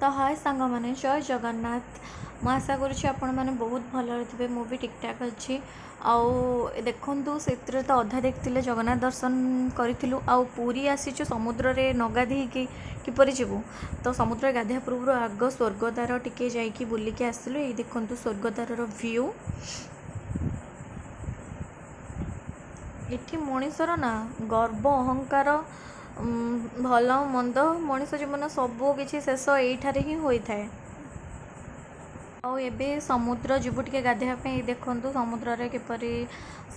तो हाय सांग मैंने जय जगन्नाथ। मैं आशा करुँच आपण मैंने बहुत भल थे मुझे ठीक ठाक अच्छी आउ देखु से तो अधा देखते जगन्नाथ दर्शन करूँ आउ पूरी आसीचु समुद्र रे नगाधी किपरि जीवु तो समुद्र गाधिया पूर्व आग स्वर्गद्वार टिके जाइए बुलिकी आसलु। ये देखु स्वर्गद्वार व्यू एठी मनीषर ना गर्व अहंकार भल मंद मनीष जीवन सबू किसी शेष यहीठार ही होता है। आबे समुद्र जीवु टे गाधेवाई देखु समुद्र रे किपरि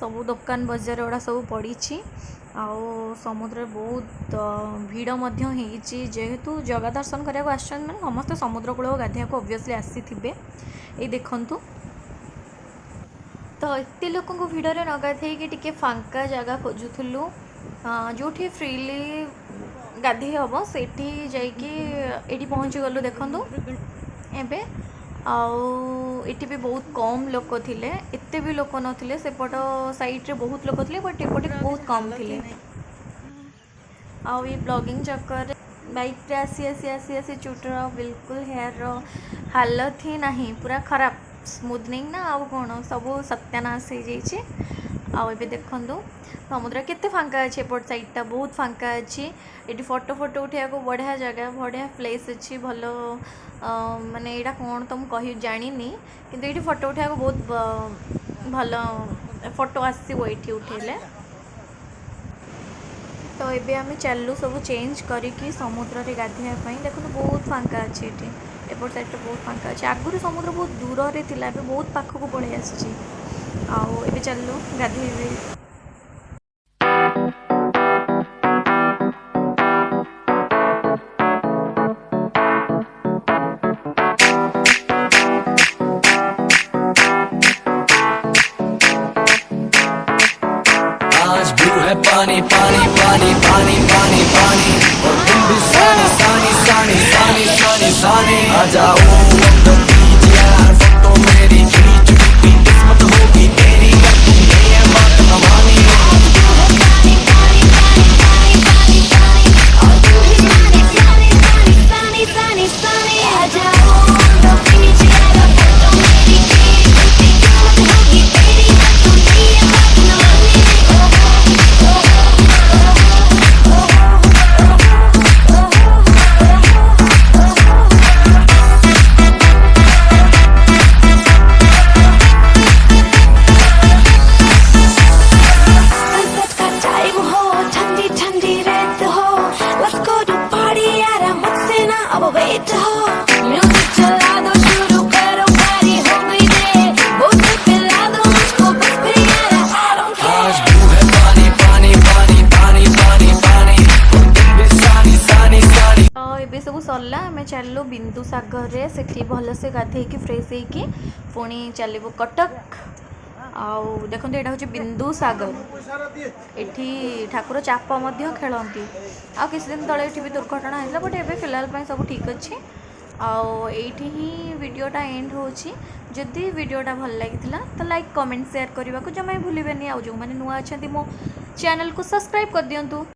सब दुकान बजार गुड़ा सब पड़ी आउ समुद्र बहुत भीड़ जेहेतु जगह दर्शन करने आसमें समस्ते समुद्र कूल गाधेया ओबियसली आसी ये देखु तो एत लोक भिड़ में न गाधे टे फांका जगह खोजुलु जो फ्रीली गाधे हम से जाइए पहुँची गलु देखु एबे आउटी भी बहुत कम लोक थिले एते भी लोक नथिले सेपट साइड रे बहुत लोक थिले बट एपटे बहुत कम थिले। आउ ये ब्लॉगिंग चक्कर बाइक रे आसी आसी आसी आसी चुटर बिल्कुल हेयर हालत ही नहीं पूरा खराब स्मूथनिंग ना आउ कौन सब सत्यानाश हो जाइए। आउ ए देखु समुद्र केते फांका अच्छे एपट साइडटा बहुत फांका अच्छी ये फोटो फोटो उठा बढ़िया जगह बढ़िया प्लेस अच्छी भल माने यहाँ कौन तो मुझे जानी किंतु ये फोटो उठा बहुत भल फोटो आसो ये उठेले। तो ये आम चलू सब चेंज करिकी समुद्र रे गाधेवाई देखो बहुत फांका अच्छी ये एपट साइड बहुत फांका अच्छे आगुरी समुद्र बहुत दूर रे थिला एबे बहुत पाखक पड़े आसी आउ ए चलू गाधे। पानी पानी पानी पानी पानी पानी और तुम भी सानी सानी सानी सानी सानी सानी आ जाओ on the beach यार फोटो मेरी खींच की किस्मत होगी तेरी कर तूने ये बात हमारी आ जाओ on the beach यार फोटो मेरी खींच की किस्मत होगी तेरी कर तूने ये बात हमारी सब सरला आम चलू बिंदु सागर रे सेठी भल से गाधे फ्रेश होगी पुणी चलू कटक। आउ देखो यहाँ हूँ बिंदु सागर एठी ठाकुर चाप खेलती आ किसी दिन तले भी दुर्घटना होता बट एबे फिलहाल सब ठीक अच्छे। आउ एठी ही वीडियोटा एंड होची जदि वीडियोटा भल लगी तो लाइक कमेंट शेयर करने को जमा भूलें। आउ जो मैंने नुआ अच्छा मो चैनल को सब्सक्राइब कर दिंतु।